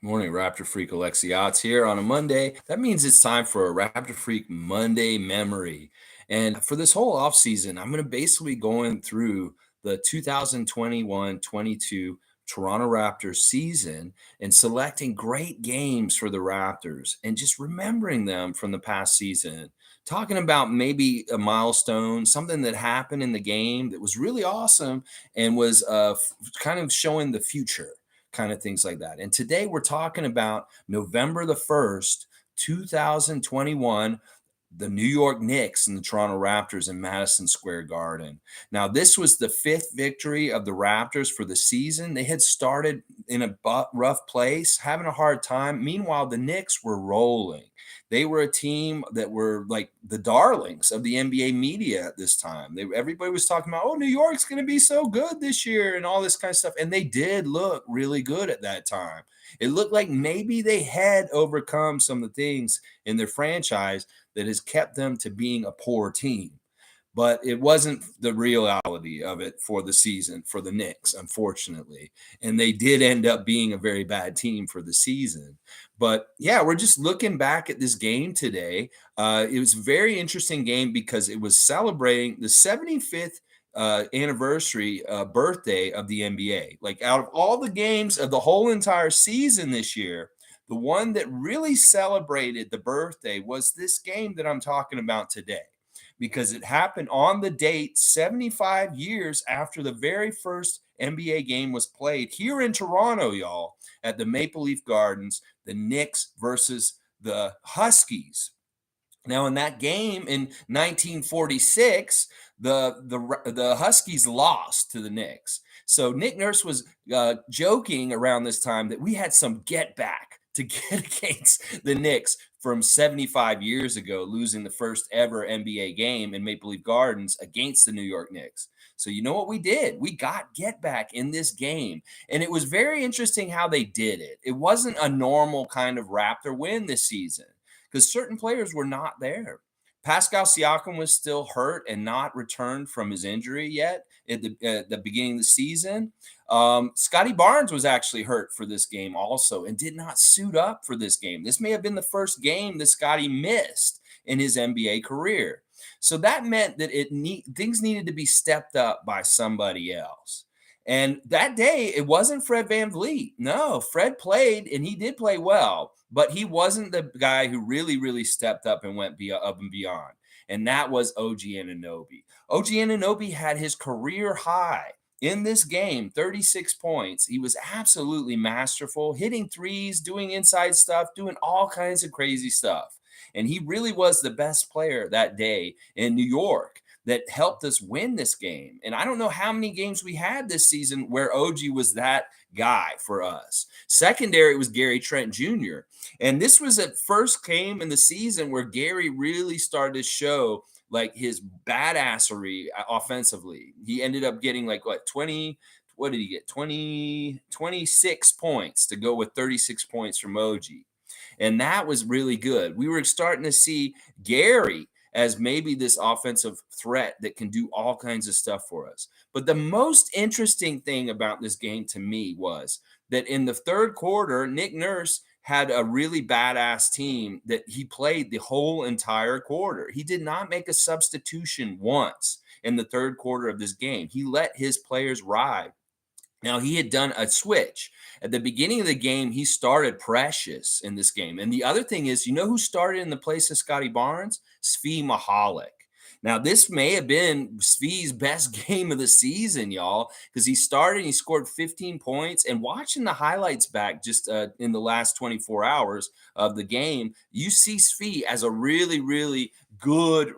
Morning, Raptor Freak Alexiats here on a Monday. That means it's time for a Raptor Freak Monday memory. And for this whole offseason, I'm going to basically going through the 2021-22 Toronto Raptors season and selecting great games for the Raptors and just remembering them from the past season. Talking about maybe a milestone, something that happened in the game that was really awesome and was kind of showing the future kind of things like that. And today we're talking about November the 1st, 2021, the New York Knicks and the Toronto Raptors in Madison Square Garden. Now, this was the fifth victory of the Raptors for the season. They had started in a rough place, having a hard time. Meanwhile, the Knicks were rolling. They were a team that were like the darlings of the NBA media at this time. Everybody was talking about, oh, New York's going to be so good this year and all this kind of stuff. And they did look really good at that time. It looked like maybe they had overcome some of the things in their franchise that has kept them to being a poor team. But it wasn't the reality of it for the season for the Knicks, unfortunately. And they did end up being a very bad team for the season. But yeah, we're just looking back at this game today. It was a very interesting game because it was celebrating the 75th anniversary birthday of the NBA. Like out of all the games of the whole entire season this year, the one that really celebrated the birthday was this game that I'm talking about today, because it happened on the date 75 years after the very first NBA game was played here in Toronto, y'all, at the Maple Leaf Gardens, the Knicks versus the Huskies. Now, in that game in 1946, the Huskies lost to the Knicks. So Nick Nurse was joking around this time that we had some get back to get against the Knicks from 75 years ago, losing the first ever NBA game in Maple Leaf Gardens against the New York Knicks. So you know what we did? We got get back in this game. And it was very interesting how they did it. It wasn't a normal kind of Raptor win this season because certain players were not there. Pascal Siakam was still hurt and not returned from his injury yet at the beginning of the season. Scotty Barnes was actually hurt for this game also and did not suit up for this game. This may have been the first game that Scotty missed in his NBA career. So that meant that things needed to be stepped up by somebody else. And that day, it wasn't Fred VanVleet. No, Fred played, and he did play well, but he wasn't the guy who really, really stepped up and went up and beyond. And that was OG Anunoby. OG Anunoby had his career high in this game, 36 points. He was absolutely masterful, hitting threes, doing inside stuff, doing all kinds of crazy stuff. And he really was the best player that day in New York that helped us win this game. And I don't know how many games we had this season where OG was that guy for us. Secondary was Gary Trent Jr. And this was the first game in the season where Gary really started to show like his badassery offensively. He ended up getting like 20, what did he get? 26 points to go with 36 points from OG. And that was really good. We were starting to see Gary as maybe this offensive threat that can do all kinds of stuff for us. But the most interesting thing about this game to me was that in the third quarter, Nick Nurse had a really badass team that he played the whole entire quarter. He did not make a substitution once in the third quarter of this game. He let his players ride. Now, he had done a switch. At the beginning of the game, he started Precious in this game. And the other thing is, you know who started in the place of Scotty Barnes? Svi Mihalik. Now, this may have been Svi's best game of the season, y'all, because he started and he scored 15 points. And watching the highlights back just in the last 24 hours of the game, you see Svi as a really, really good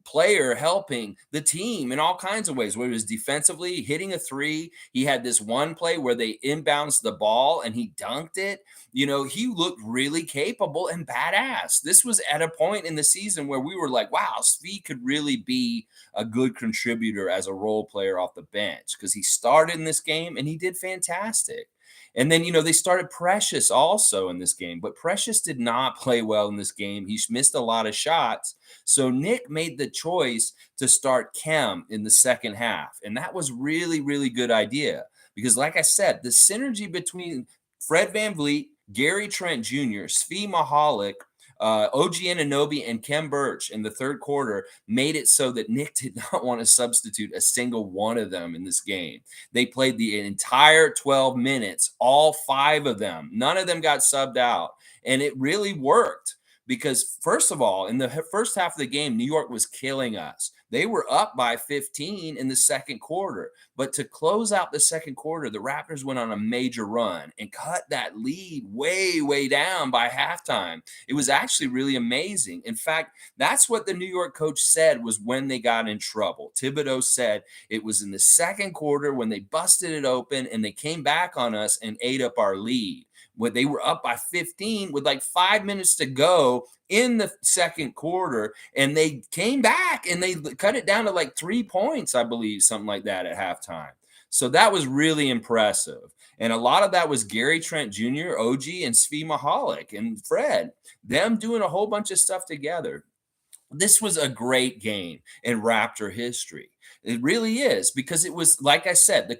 player helping the team in all kinds of ways, whether it was defensively, hitting a three. He had this one play where they inbounds the ball and he dunked it. You know, he looked really capable and badass. This was at a point in the season where we were like, wow, Svi could really be a good contributor as a role player off the bench because he started in this game and he did fantastic. And then, you know, they started Precious also in this game, but Precious did not play well in this game. He missed a lot of shots. So Nick made the choice to start Kem in the second half. And that was really, really good idea because like I said, the synergy between Fred VanVleet, Gary Trent Jr., Svi Mahalik, OG Anunoby, and Kem Birch in the third quarter made it so that Nick did not want to substitute a single one of them in this game. They played the entire 12 minutes, all five of them. None of them got subbed out. And it really worked because, first of all, in the first half of the game, New York was killing us. They were up by 15 in the second quarter. But to close out the second quarter, the Raptors went on a major run and cut that lead way, way down by halftime. It was actually really amazing. In fact, that's what the New York coach said was when they got in trouble. Thibodeau said it was in the second quarter when they busted it open and they came back on us and ate up our lead. When they were up by 15 with like 5 minutes to go in the second quarter, and they came back and they cut it down to like 3 points, I believe, something like that at halftime. So that was really impressive. And a lot of that was Gary Trent Jr., OG, and Svi Mahalik and Fred, them doing a whole bunch of stuff together. This was a great game in Raptor history. It really is, because it was, like I said, the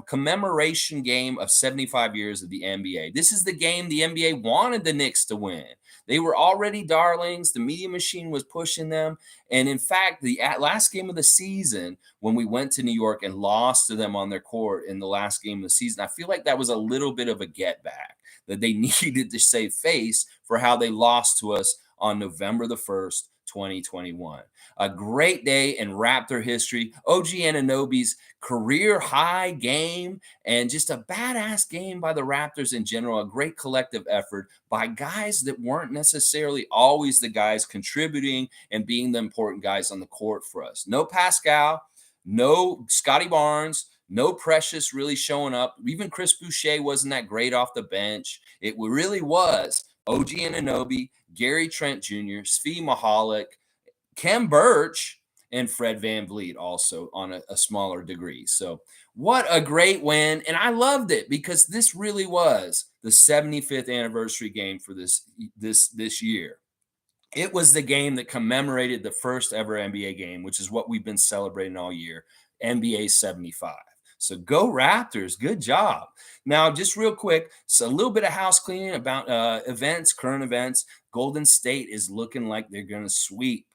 commemoration game of 75 years of the NBA. This is the game the NBA wanted the Knicks to win. They were already darlings. The media machine was pushing them. And in fact, the last game of the season, when we went to New York and lost to them on their court in the last game of the season, I feel like that was a little bit of a get back, that they needed to save face for how they lost to us on November the 1st, 2021. A great day in Raptor history. OG Anunoby's career high game, and just a badass game by the Raptors in general. A great collective effort by guys that weren't necessarily always the guys contributing and being the important guys on the court for us. No Pascal, no Scotty Barnes, no Precious really showing up. Even Chris Boucher wasn't that great off the bench. It really was OG Anunoby, Gary Trent Jr., Svi Mahalik, Kem Birch, and Fred VanVleet also on a smaller degree. So what a great win. And I loved it because this really was the 75th anniversary game for this year. It was the game that commemorated the first ever NBA game, which is what we've been celebrating all year, NBA 75. So go Raptors. Good job. Now, just real quick, so a little bit of house cleaning about events, current events. Golden State is looking like they're going to sweep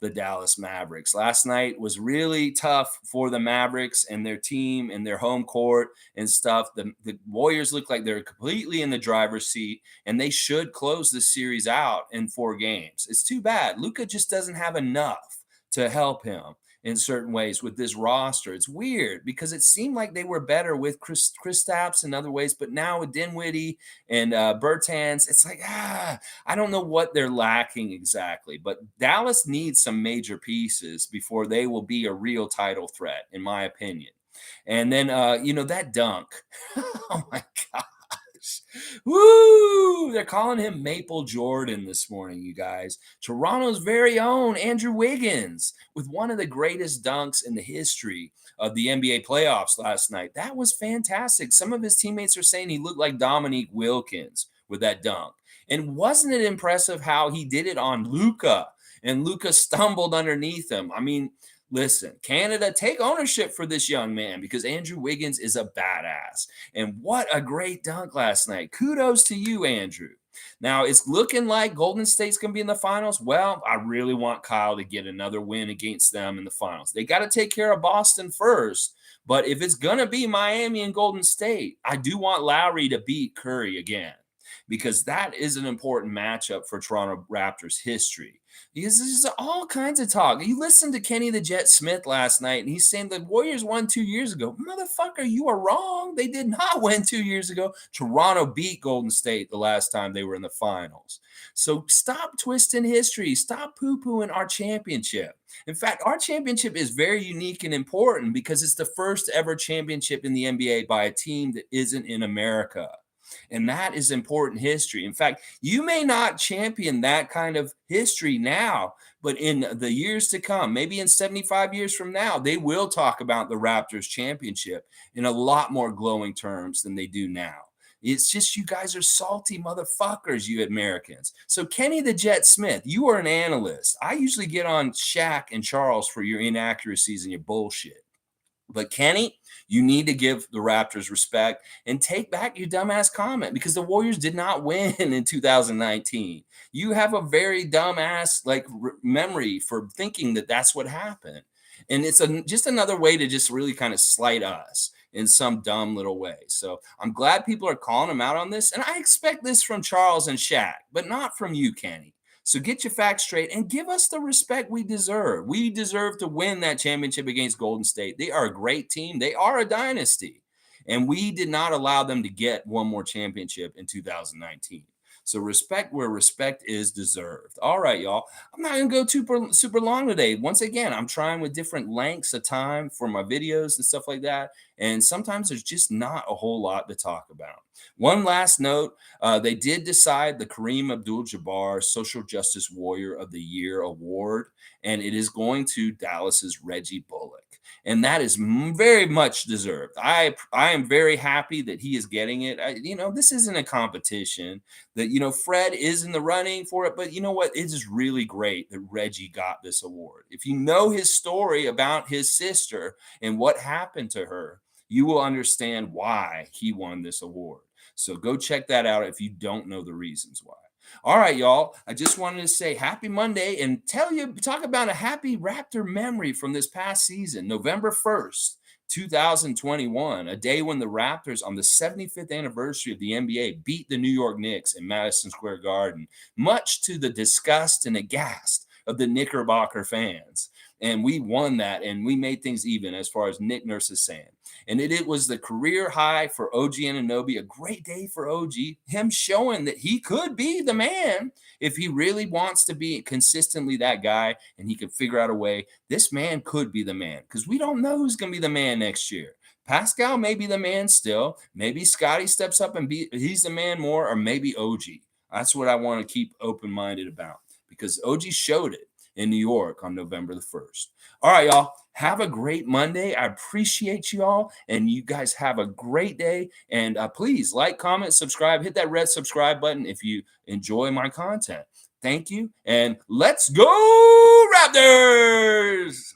the Dallas Mavericks. Last night was really tough for the Mavericks and their team and their home court and stuff. The Warriors look like they're completely in the driver's seat, and they should close this series out in 4 games. It's too bad. Luka just doesn't have enough to help him in certain ways with this roster. It's weird because it seemed like they were better with Kristaps in other ways, but now with Dinwiddie and Bertans, it's like, I don't know what they're lacking exactly, but Dallas needs some major pieces before they will be a real title threat, in my opinion. And then, that dunk. Oh my God. Woo! They're calling him Maple Jordan this morning, you guys. Toronto's very own Andrew Wiggins with one of the greatest dunks in the history of the NBA playoffs last night. That was fantastic. Some of his teammates are saying he looked like Dominique Wilkins with that dunk. And wasn't it impressive how he did it on Luka? And Luka stumbled underneath him. I mean, listen, Canada, take ownership for this young man because Andrew Wiggins is a badass. And what a great dunk last night. Kudos to you, Andrew. Now, it's looking like Golden State's going to be in the finals. Well, I really want Kyle to get another win against them in the finals. They got to take care of Boston first. But if it's going to be Miami and Golden State, I do want Lowry to beat Curry again, because that is an important matchup for Toronto Raptors history. Because there's all kinds of talk. You listened to Kenny the Jet Smith last night, and he's saying the Warriors won 2 years ago. Motherfucker, you are wrong. They did not win 2 years ago. Toronto beat Golden State the last time they were in the finals. So stop twisting history. Stop poo-pooing our championship. In fact, our championship is very unique and important because it's the first ever championship in the NBA by a team that isn't in America. And that is important history. In fact, you may not champion that kind of history now, but in the years to come, maybe in 75 years from now, they will talk about the Raptors championship in a lot more glowing terms than they do now. It's just you guys are salty motherfuckers, you Americans. So Kenny the Jet Smith, you are an analyst. I usually get on Shaq and Charles for your inaccuracies and your bullshit. But Kenny, you need to give the Raptors respect and take back your dumbass comment because the Warriors did not win in 2019. You have a very dumbass memory for thinking that that's what happened. And it's just another way to just really kind of slight us in some dumb little way. So I'm glad people are calling him out on this. And I expect this from Charles and Shaq, but not from you, Kenny. So get your facts straight and give us the respect we deserve. We deserve to win that championship against Golden State. They are a great team. They are a dynasty. And we did not allow them to get one more championship in 2019. So respect where respect is deserved. All right, y'all. I'm not going to go super long today. Once again, I'm trying with different lengths of time for my videos and stuff like that. And sometimes there's just not a whole lot to talk about. One last note, they did decide the Kareem Abdul-Jabbar Social Justice Warrior of the Year award, and it is going to Dallas's Reggie Bullock. And that is very much deserved. I am very happy that he is getting it. This isn't a competition. That Fred is in the running for it, but you know what? It is really great that Reggie got this award. If you know his story about his sister and what happened to her, you will understand why he won this award. So go check that out if you don't know the reasons why. All right, y'all. I just wanted to say happy Monday and talk about a happy Raptor memory from this past season, November 1st, 2021, a day when the Raptors, on the 75th anniversary of the NBA, beat the New York Knicks in Madison Square Garden, much to the disgust and aghast of the Knickerbocker fans. And we won that, and we made things even as far as Nick Nurse is saying. And it was the career high for OG Anunoby, a great day for OG, him showing that he could be the man if he really wants to be consistently that guy and he can figure out a way. This man could be the man because we don't know who's going to be the man next year. Pascal may be the man still. Maybe Scotty steps up and he's the man more, or maybe OG. That's what I want to keep open-minded about because OG showed it in New York on November the 1st. All right, y'all. Have a great Monday. I appreciate you all, and you guys have a great day. And please like, comment, subscribe. Hit that red subscribe button if you enjoy my content. Thank you, and let's go Raptors!